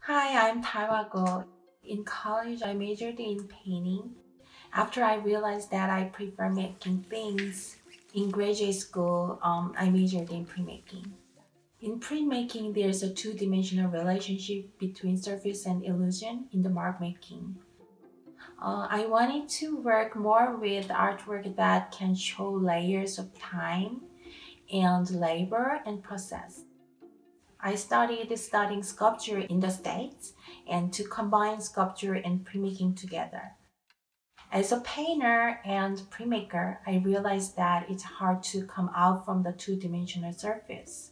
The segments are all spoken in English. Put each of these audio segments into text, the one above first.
Hi, I'm Tai Hwa Goh. In college, I majored in painting. After I realized that I prefer making things, in graduate school, I majored in printmaking. In printmaking, there's a two-dimensional relationship between surface and illusion in the mark making. I wanted to work more with artwork that can show layers of time and labor and process. I started studying sculpture in the States and to combine sculpture and printmaking together. As a painter and printmaker, I realized that it's hard to come out from the two-dimensional surface.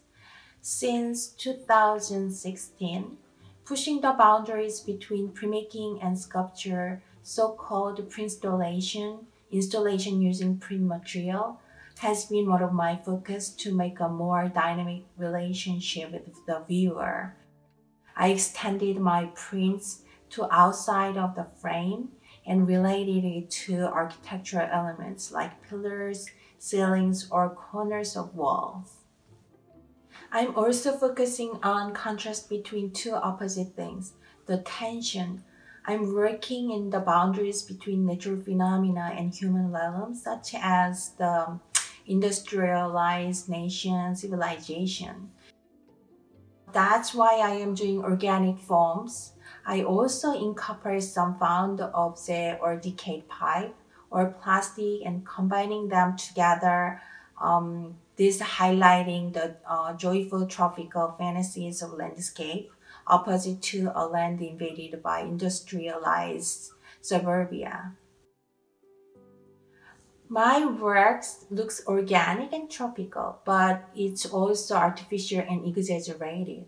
Since 2016, pushing the boundaries between printmaking and sculpture, so-called installation using print material, has been one of my focus to make a more dynamic relationship with the viewer. I extended my prints to outside of the frame and related it to architectural elements like pillars, ceilings, or corners of walls. I'm also focusing on contrast between two opposite things, the tension. I'm working in the boundaries between natural phenomena and human realms, such as the industrialized nation civilization. That's why I am doing organic forms. I also incorporate some found object or decayed pipe or plastic and combining them together. This highlighting the joyful tropical fantasies of landscape opposite to a land invaded by industrialized suburbia. My work looks organic and tropical, but it's also artificial and exaggerated.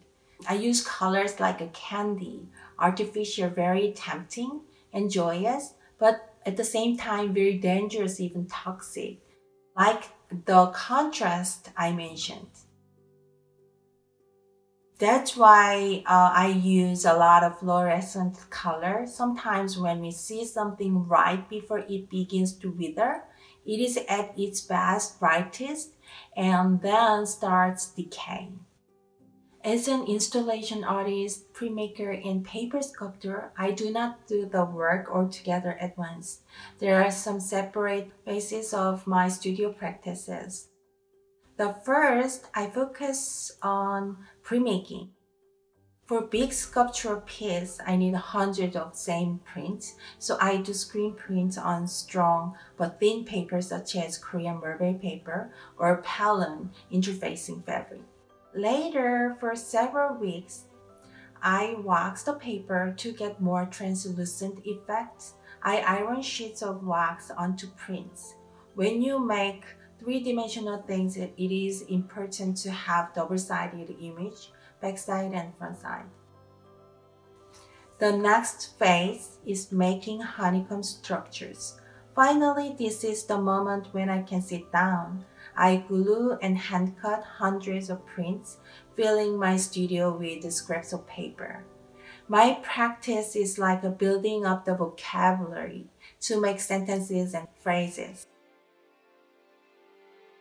I use colors like a candy, artificial, very tempting and joyous, but at the same time very dangerous, even toxic, like the contrast I mentioned. That's why I use a lot of fluorescent color. Sometimes when we see something right before it begins to wither, it is at its best, brightest, and then starts decaying. As an installation artist, printmaker, and paper sculptor, I do not do the work all together at once. There are some separate phases of my studio practices. The first, I focus on printmaking. For big sculptural piece, I need hundreds of same prints, so I do screen prints on strong but thin paper such as Korean Merve paper or Pellon interfacing fabric. Later, for several weeks, I wax the paper to get more translucent effects. I iron sheets of wax onto prints. When you make three-dimensional things, it is important to have double-sided image, backside and front side. The next phase is making honeycomb structures. Finally, this is the moment when I can sit down. I glue and hand cut hundreds of prints, filling my studio with scraps of paper. My practice is like a building up the vocabulary to make sentences and phrases.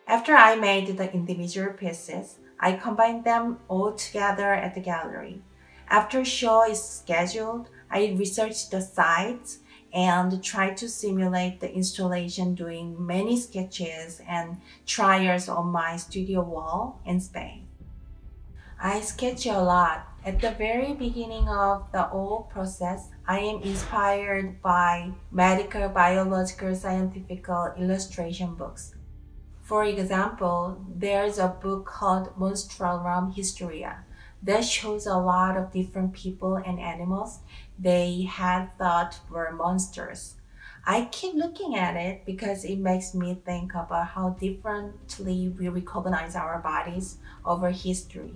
After I made the individual pieces, I combine them all together at the gallery. After show is scheduled, I research the sites and try to simulate the installation doing many sketches and trials on my studio wall and space. I sketch a lot. At the very beginning of the whole process, I am inspired by medical, biological, scientific illustration books. For example, there's a book called Monstrarum Historia that shows a lot of different people and animals they had thought were monsters. I keep looking at it because it makes me think about how differently we recognize our bodies over history.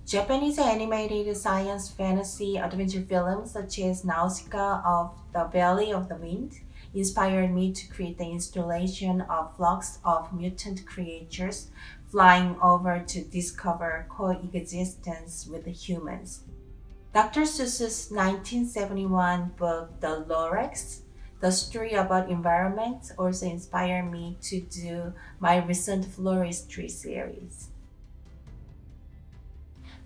Japanese animated science fantasy adventure films such as Nausicaa of the Valley of the Wind inspired me to create the installation of flocks of mutant creatures flying over to discover coexistence with the humans. Dr. Seuss's 1971 book, The Lorax, the story about environment, also inspired me to do my recent Floristry series.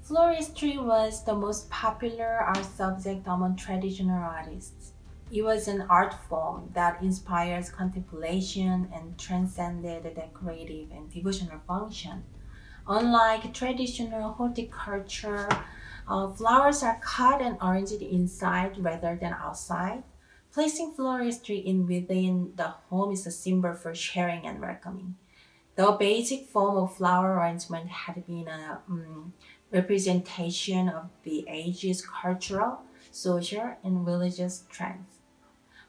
Floristry was the most popular art subject among traditional artists. It was an art form that inspires contemplation and transcended the decorative and devotional function. Unlike traditional horticulture, flowers are cut and arranged inside rather than outside. Placing floristry in within the home is a symbol for sharing and welcoming. The basic form of flower arrangement had been a representation of the age's cultural, social, and religious trends.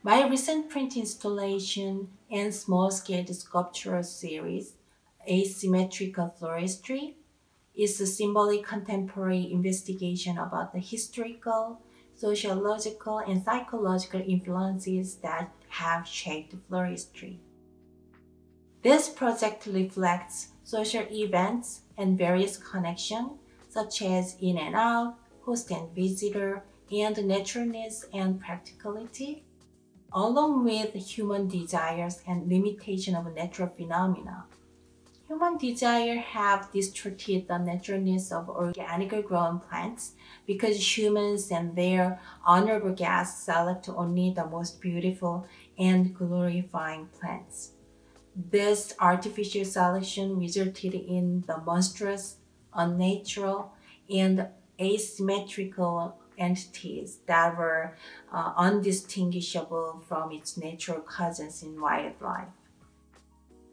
My recent print installation and small-scale sculptural series, Asymmetrical Floristry, is a symbolic contemporary investigation about the historical, sociological, and psychological influences that have shaped floristry. This project reflects social events and various connections, such as in and out, host and visitor, and naturalness and practicality, along with human desires and limitation of natural phenomena. Human desires have distorted the naturalness of organically grown plants because humans and their honorable guests select only the most beautiful and glorifying plants. This artificial selection resulted in the monstrous, unnatural, and asymmetrical entities that were undistinguishable from its natural cousins in wildlife.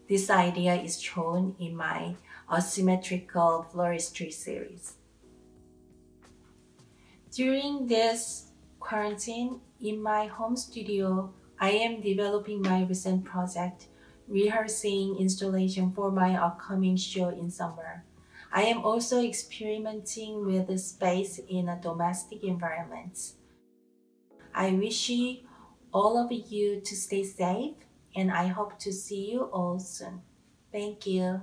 This idea is shown in my asymmetrical floristry series. During this quarantine, in my home studio, I am developing my recent project, rehearsing installation for my upcoming show in summer. I am also experimenting with the space in a domestic environment. I wish all of you to stay safe, and I hope to see you all soon. Thank you.